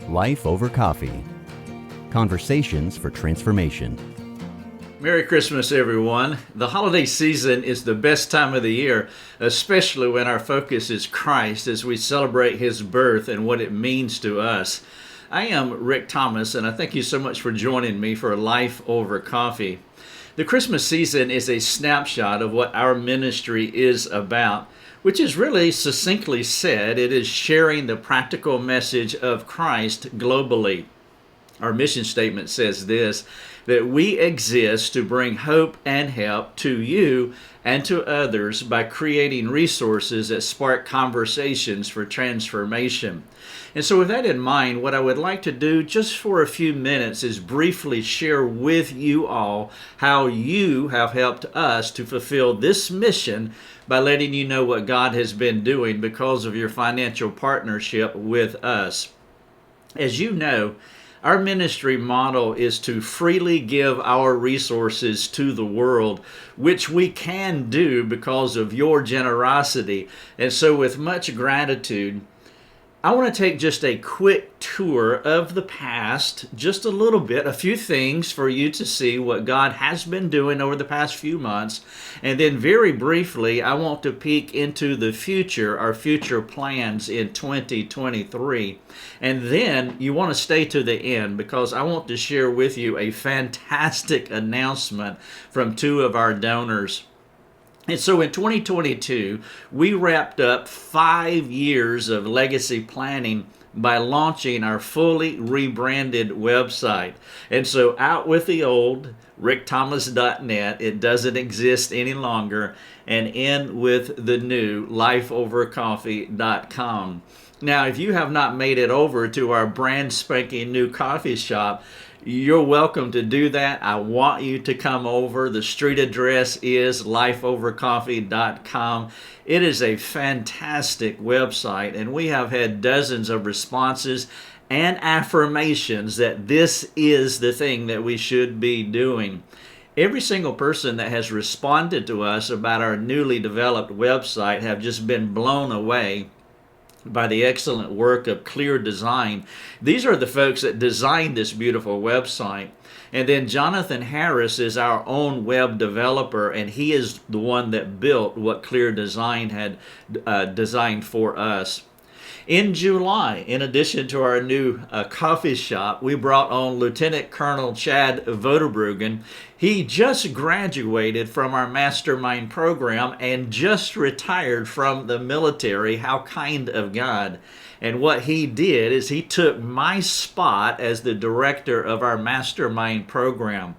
Life Over Coffee. Conversations for Transformation. Merry Christmas, everyone. The holiday season is the best time of the year, especially when our focus is Christ as we celebrate His birth and what it means to us. I am Rick Thomas, and I thank you so much for joining me for Life Over Coffee. The Christmas season is a snapshot of what our ministry is about, which is really succinctly said, it is sharing the practical message of Christ globally. Our mission statement says this, that we exist to bring hope and help to you and to others by creating resources that spark conversations for transformation. And so with that in mind, what I would like to do just for a few minutes is briefly share with you all how you have helped us to fulfill this mission by letting you know what God has been doing because of your financial partnership with us. As you know, our ministry model is to freely give our resources to the world, which we can do because of your generosity. And so with much gratitude, I want to take just a quick tour of the past, just a little bit, a few things for you to see what God has been doing over the past few months. And then very briefly, I want to peek into the future, our future plans in 2023. And then you want to stay to the end because I want to share with you a fantastic announcement from two of our donors. And so in 2022, we wrapped up 5 years of legacy planning by launching our fully rebranded website. And so out with the old, rickthomas.net, it doesn't exist any longer, and in with the new, lifeovercoffee.com. Now, if you have not made it over to our brand spanking new coffee shop, you're welcome to do that. I want you to come over. The street address is lifeovercoffee.com. It is a fantastic website, and we have had dozens of responses and affirmations that this is the thing that we should be doing. Every single person that has responded to us about our newly developed website have just been blown away by the excellent work of Clear Design. These are the folks that designed this beautiful website. And then Jonathan Harris is our own web developer, and he is the one that built what Clear Design had designed for us. In July, in addition to our new coffee shop, we brought on Lieutenant Colonel Chad Voderbruggen. He just graduated from our mastermind program and just retired from the military. How kind of God. And what he did is he took my spot as the director of our mastermind program.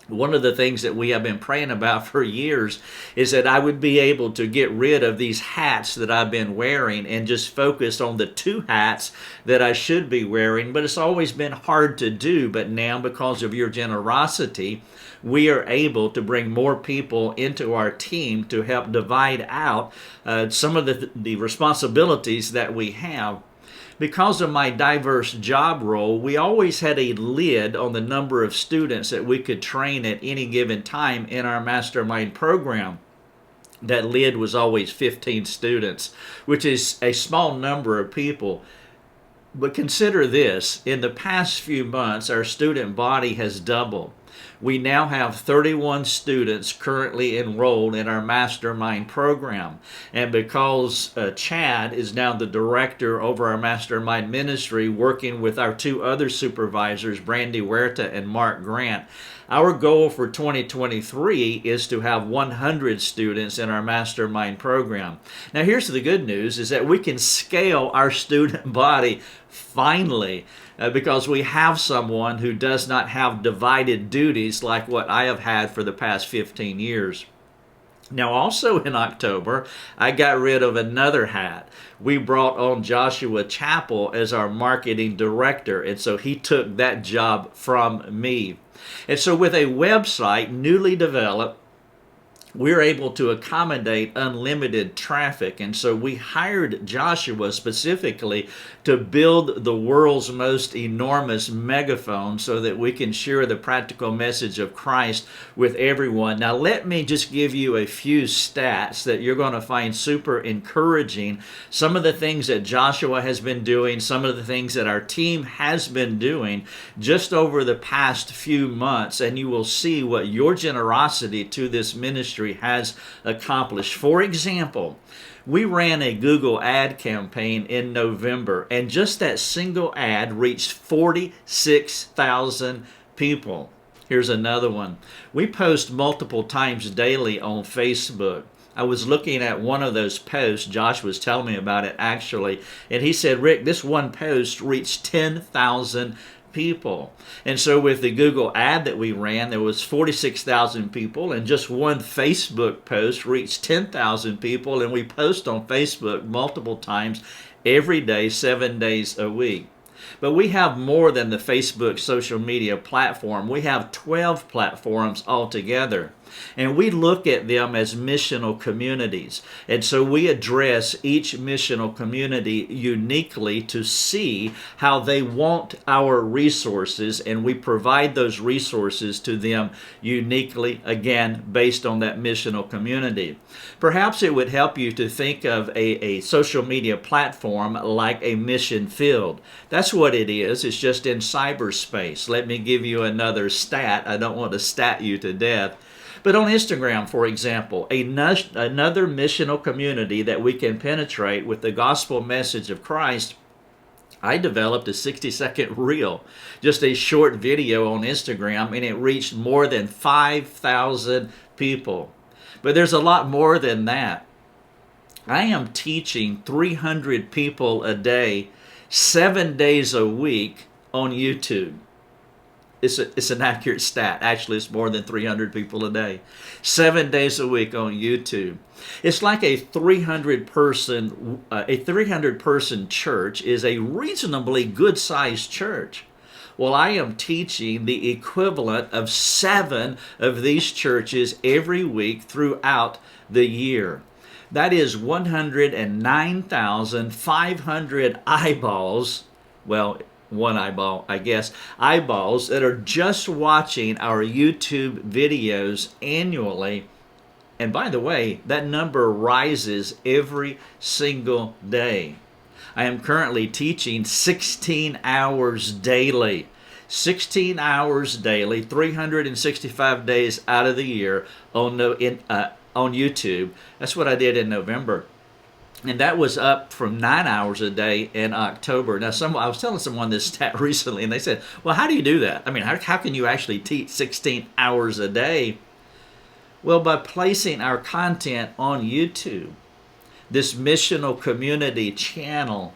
One of the things that we have been praying about for years is that I would be able to get rid of these hats that I've been wearing and just focus on the 2 hats that I should be wearing. But it's always been hard to do. But now, because of your generosity, we are able to bring more people into our team to help divide out some of the responsibilities that we have. Because of my diverse job role, we always had a lid on the number of students that we could train at any given time in our mastermind program. That lid was always 15 students, which is a small number of people. But consider this, in the past few months, our student body has doubled. We now have 31 students currently enrolled in our mastermind program. And because Chad is now the director over our mastermind ministry, working with our 2 other supervisors, Brandy Huerta and Mark Grant, our goal for 2023 is to have 100 students in our mastermind program. Now here's the good news, is that we can scale our student body finally because we have someone who does not have divided duties like what I have had for the past 15 years. Now also in October, I got rid of another hat. We brought on Joshua Chappell as our marketing director, and so he took that job from me. And so with a website newly developed, we're able to accommodate unlimited traffic. And so we hired Joshua specifically to build the world's most enormous megaphone so that we can share the practical message of Christ with everyone. Now, let me just give you a few stats that you're going to find super encouraging. Some of the things that Joshua has been doing, some of the things that our team has been doing just over the past few months, and you will see what your generosity to this ministry has accomplished. For example, we ran a Google ad campaign in November, and just that single ad reached 46,000 people. Here's another one. We post multiple times daily on Facebook. I was looking at one of those posts. Josh was telling me about it actually, and he said, Rick, this one post reached 10,000 people. And so with the Google ad that we ran, there was 46,000 people, and just one Facebook post reached 10,000 people, and we post on Facebook multiple times every day, 7 days a week. But we have more than the Facebook social media platform. We have 12 platforms altogether. And we look at them as missional communities. And so we address each missional community uniquely to see how they want our resources, and we provide those resources to them uniquely, again, based on that missional community. Perhaps it would help you to think of a social media platform like a mission field. That's what it is. It's just in cyberspace. Let me give you another stat. I don't want to stat you to death. But on Instagram, for example, another missional community that we can penetrate with the gospel message of Christ, I developed a 60-second reel, just a short video on Instagram, and it reached more than 5,000 people. But there's a lot more than that. I am teaching 300 people a day, 7 days a week on YouTube. It's an accurate stat. Actually, it's more than 300 people a day. 7 days a week on YouTube. It's like a 300 person church is a reasonably good-sized church. Well, I am teaching the equivalent of 7 of these churches every week throughout the year. That is 109,500 eyeballs. Well, one eyeball, I guess, eyeballs that are just watching our YouTube videos annually. And by the way, that number rises every single day. I am currently teaching 16 hours daily. 16 hours daily, 365 days out of the year on YouTube. That's what I did in November. And that was up from 9 hours a day in October. Now, I was telling someone this stat recently, and they said, well, how do you do that? I mean, how can you actually teach 16 hours a day? Well, by placing our content on YouTube, this missional community channel,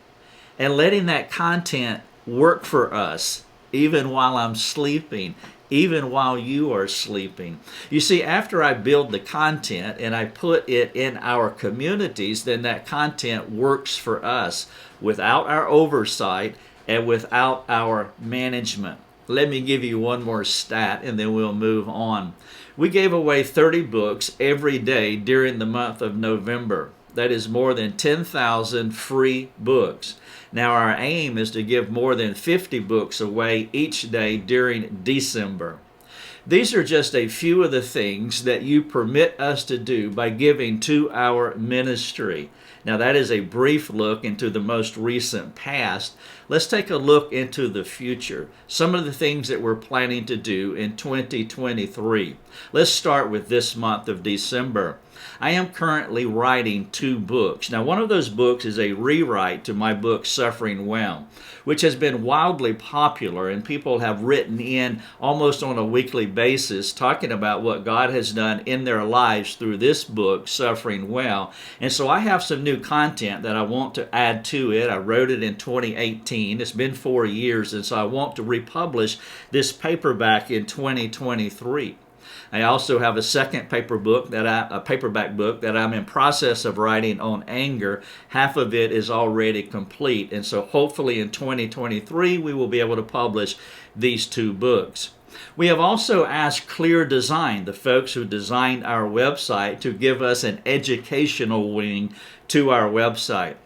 and letting that content work for us, even while I'm sleeping, even while you are sleeping. You see, after I build the content and I put it in our communities, then that content works for us without our oversight and without our management. Let me give you one more stat and then we'll move on. We gave away 30 books every day during the month of November. That is more than 10,000 free books. Now our aim is to give more than 50 books away each day during December. These are just a few of the things that you permit us to do by giving to our ministry. Now that is a brief look into the most recent past. Let's take a look into the future. Some of the things that we're planning to do in 2023. Let's start with this month of December. I am currently writing 2 books. Now, one of those books is a rewrite to my book, Suffering Well, which has been wildly popular, and people have written in almost on a weekly basis talking about what God has done in their lives through this book, Suffering Well. And so I have some new content that I want to add to it. I wrote it in 2018. It's been 4 years, and so I want to republish this paperback in 2023. I also have a second paperback book that I'm in process of writing on anger. Half of it is already complete, and so hopefully in 2023 we will be able to publish these 2 books. We have also asked Clear Design, the folks who designed our website, to give us an educational wing to our website.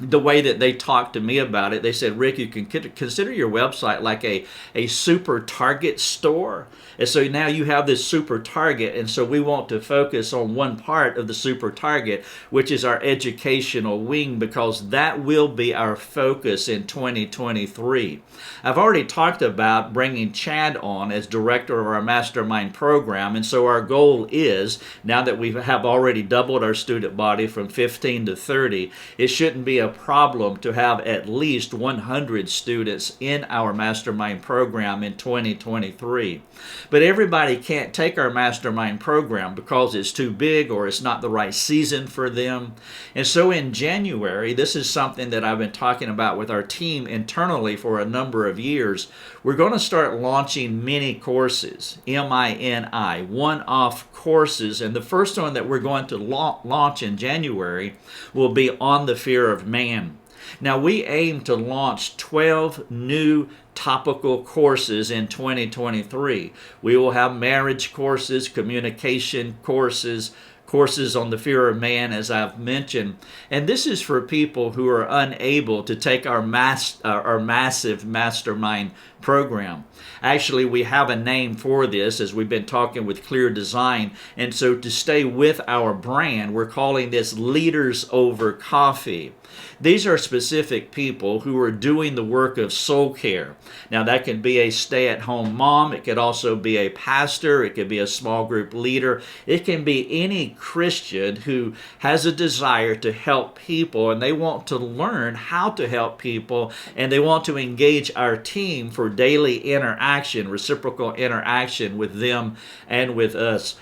The way that they talked to me about it, they said, Rick, you can consider your website like a super target store. And so now you have this super target, and so we want to focus on one part of the super target, which is our educational wing, because that will be our focus in 2023. I've already talked about bringing Chad on as director of our mastermind program, and so our goal is, now that we have already doubled our student body from 15 to 30, it shouldn't be a problem to have at least 100 students in our mastermind program in 2023. But everybody can't take our mastermind program because it's too big or it's not the right season for them. And so in January, this is something that I've been talking about with our team internally for a number of years. We're going to start launching mini courses, MINI, one-off courses. And the first one that we're going to launch in January will be on the fear of man. Now, we aim to launch 12 new topical courses in 2023. We will have marriage courses, communication courses, courses on the fear of man, as I've mentioned. And this is for people who are unable to take our massive mastermind program. Actually, we have a name for this, as we've been talking with Clear Design. And so to stay with our brand, we're calling this Leaders Over Coffee. These are specific people who are doing the work of soul care. Now, that can be a stay-at-home mom. It could also be a pastor. It could be a small group leader. It can be any Christian who has a desire to help people, and they want to learn how to help people, and they want to engage our team for daily interaction, reciprocal interaction with them and with us.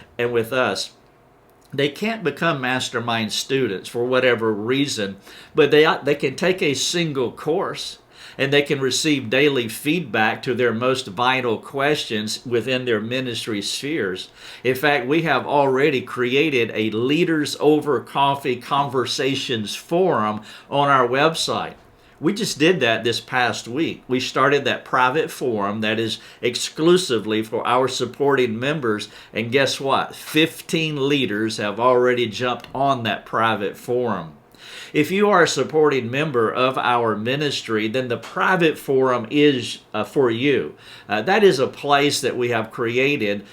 They can't become mastermind students for whatever reason, but they can take a single course and they can receive daily feedback to their most vital questions within their ministry spheres. In fact, we have already created a Leaders Over Coffee Conversations forum on our website. We just did that this past week. We started that private forum that is exclusively for our supporting members. And guess what? 15 leaders have already jumped on that private forum. If you are a supporting member of our ministry, then the private forum is for you. That is a place that we have created.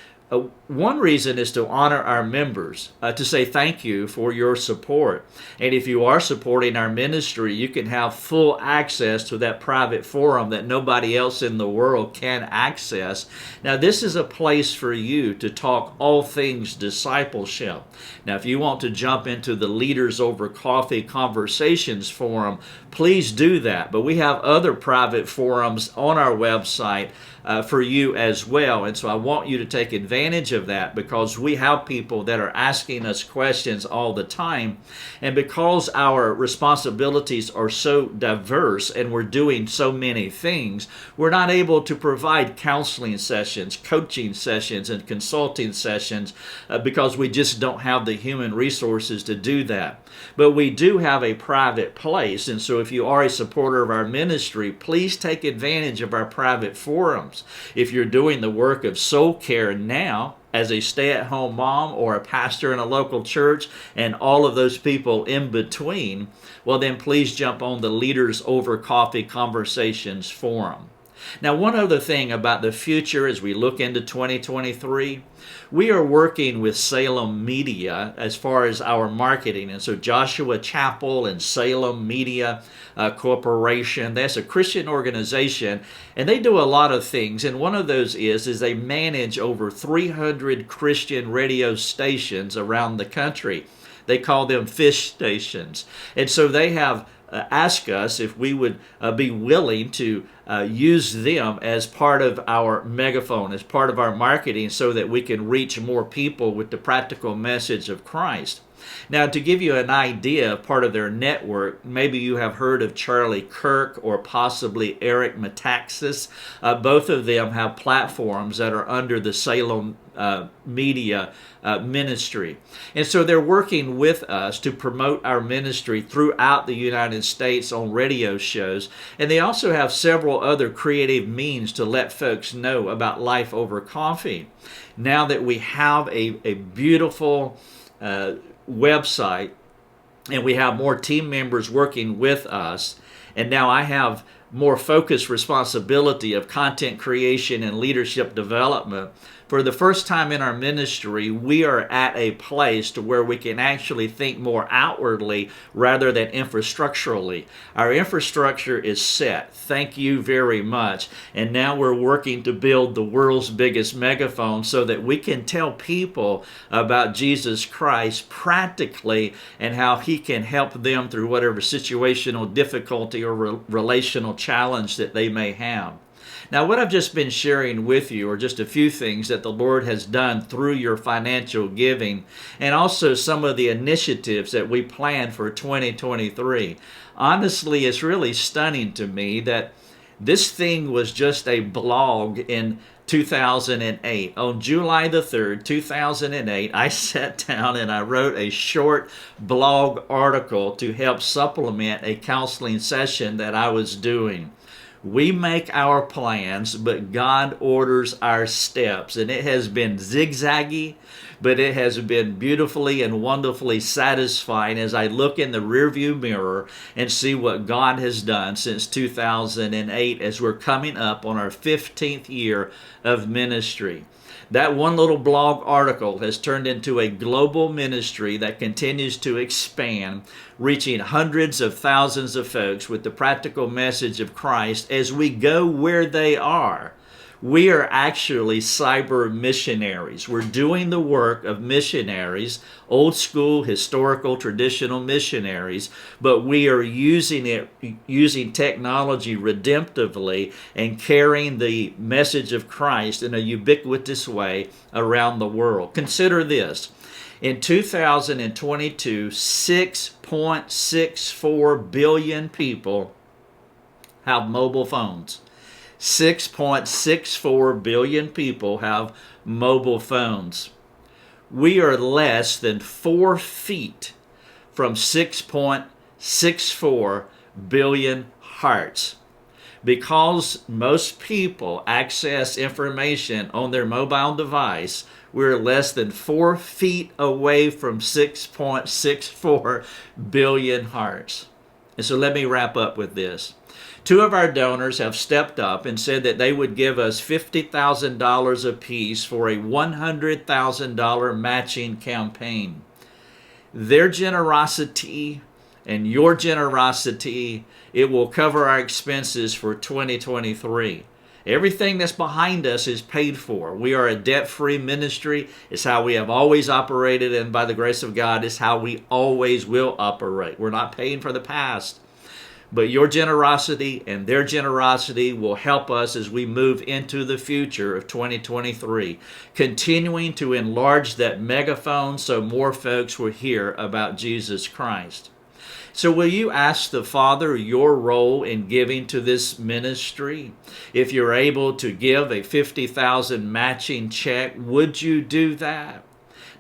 One reason is to honor our members, to say thank you for your support. And if you are supporting our ministry, you can have full access to that private forum that nobody else in the world can access. Now, this is a place for you to talk all things discipleship. Now, if you want to jump into the Leaders Over Coffee Conversations forum, please do that. But we have other private forums on our website for you as well. And so I want you to take advantage of that, because we have people that are asking us questions all the time. And because our responsibilities are so diverse and we're doing so many things, we're not able to provide counseling sessions, coaching sessions, and consulting sessions because we just don't have the human resources to do that. But we do have a private place. And so if you are a supporter of our ministry, please take advantage of our private forums. If you're doing the work of soul care now, as a stay-at-home mom or a pastor in a local church, and all of those people in between, well, then please jump on the Leaders Over Coffee Conversations forum. Now, one other thing about the future as we look into 2023, we are working with Salem Media as far as our marketing. And so Joshua Chapel and Salem Media Corporation, that's a Christian organization, and they do a lot of things. And one of those is they manage over 300 Christian radio stations around the country. They call them fish stations. And so they have asked us if we would be willing to use them as part of our megaphone, as part of our marketing, so that we can reach more people with the practical message of Christ. Now, to give you an idea of part of their network, maybe you have heard of Charlie Kirk or possibly Eric Metaxas. Both of them have platforms that are under the Salem Media ministry. And so they're working with us to promote our ministry throughout the United States on radio shows. And they also have several other creative means to let folks know about Life Over Coffee. Now that we have a beautiful website and we have more team members working with us, and now I have more focused responsibility of content creation and leadership development. For the first time in our ministry, we are at a place to where we can actually think more outwardly rather than infrastructurally. Our infrastructure is set. Thank you very much. And now we're working to build the world's biggest megaphone so that we can tell people about Jesus Christ practically and how he can help them through whatever situational difficulty or relational challenge that they may have. Now, what I've just been sharing with you are just a few things that the Lord has done through your financial giving, and also some of the initiatives that we plan for 2023. Honestly, it's really stunning to me that this thing was just a blog in 2008. On July the 3rd, 2008, I sat down and I wrote a short blog article to help supplement a counseling session that I was doing. We make our plans, but God orders our steps. And it has been zigzaggy, but it has been beautifully and wonderfully satisfying as I look in the rearview mirror and see what God has done since 2008 as we're coming up on our 15th year of ministry. That one little blog article has turned into a global ministry that continues to expand, reaching hundreds of thousands of folks with the practical message of Christ as we go where they are. We are actually cyber missionaries. We're doing the work of missionaries, old school, historical, traditional missionaries, but we are using technology redemptively and carrying the message of Christ in a ubiquitous way around the world. Consider this. In 2022, 6.64 billion people have mobile phones. 6.64 billion people have mobile phones. We are less than 4 feet from 6.64 billion hearts. Because most people access information on their mobile device, we're less than 4 feet away from 6.64 billion hearts. And so let me wrap up with this. 2 of our donors have stepped up and said that they would give us $50,000 apiece for a $100,000 matching campaign. Their generosity and your generosity, it will cover our expenses for 2023. Everything that's behind us is paid for. We are a debt-free ministry. It's how we have always operated, and by the grace of God, it's how we always will operate. We're not paying for the past. But your generosity and their generosity will help us as we move into the future of 2023, continuing to enlarge that megaphone so more folks will hear about Jesus Christ. So will you ask the Father your role in giving to this ministry? If you're able to give a $50,000 matching check, would you do that?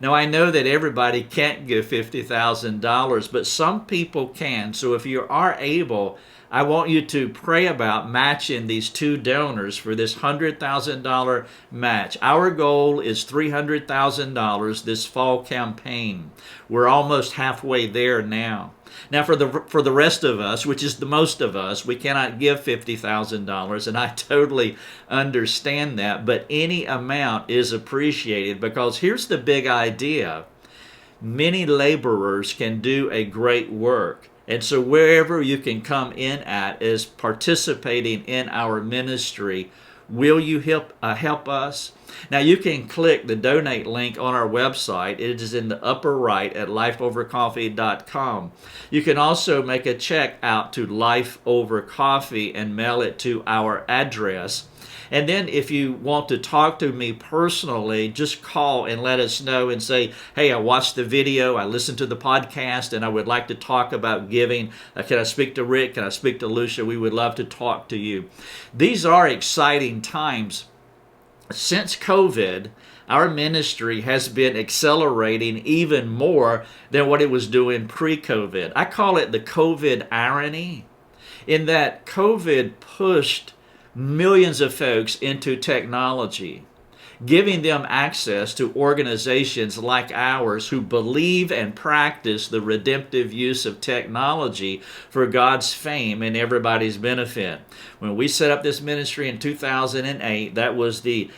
Now, I know that everybody can't give $50,000, but some people can. So if you are able, I want you to pray about matching these 2 donors for this $100,000 match. Our goal is $300,000 this fall campaign. We're almost halfway there now. Now, for the rest of us, which is the most of us, we cannot give $50,000, and I totally understand that, but any amount is appreciated because here's the big idea. Many laborers can do a great work, and so wherever you can come in at is participating in our ministry. Will you help us? Now you can click the donate link on our website. It is in the upper right at lifeovercoffee.com. You can also make a check out to Life Over Coffee and mail it to our address. And then if you want to talk to me personally, just call and let us know and say, hey, I watched the video, I listened to the podcast, and I would like to talk about giving. Can I speak to Rick? Can I speak to Lucia? We would love to talk to you. These are exciting times. Since COVID, our ministry has been accelerating even more than what it was doing pre-COVID. I call it the COVID irony, in that COVID pushed millions of folks into technology, giving them access to organizations like ours who believe and practice the redemptive use of technology for God's fame and everybody's benefit. When we set up this ministry in 2008, that was the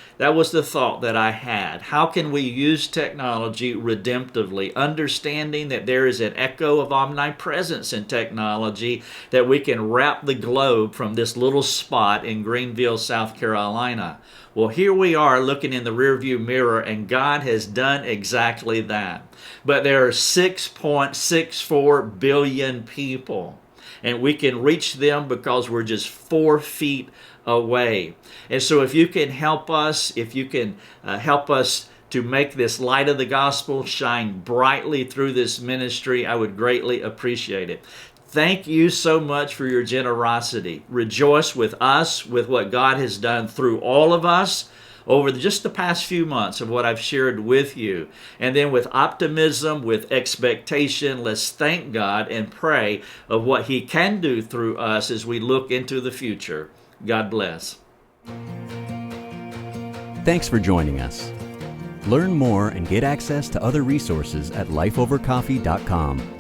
thought that I had. How can we use technology redemptively, understanding that there is an echo of omnipresence in technology, that we can wrap the globe from this little spot in Greenville, South Carolina. Well, here we are looking in the rearview mirror, and God has done exactly that. But there are 6.64 billion people, and we can reach them because we're just 4 feet away. And so if you can help us, help us to make this light of the gospel shine brightly through this ministry, I would greatly appreciate it. Thank you so much for your generosity. Rejoice with us, with what God has done through all of us over just the past few months of what I've shared with you. And then with optimism, with expectation, let's thank God and pray of what He can do through us as we look into the future. God bless. Thanks for joining us. Learn more and get access to other resources at lifeovercoffee.com.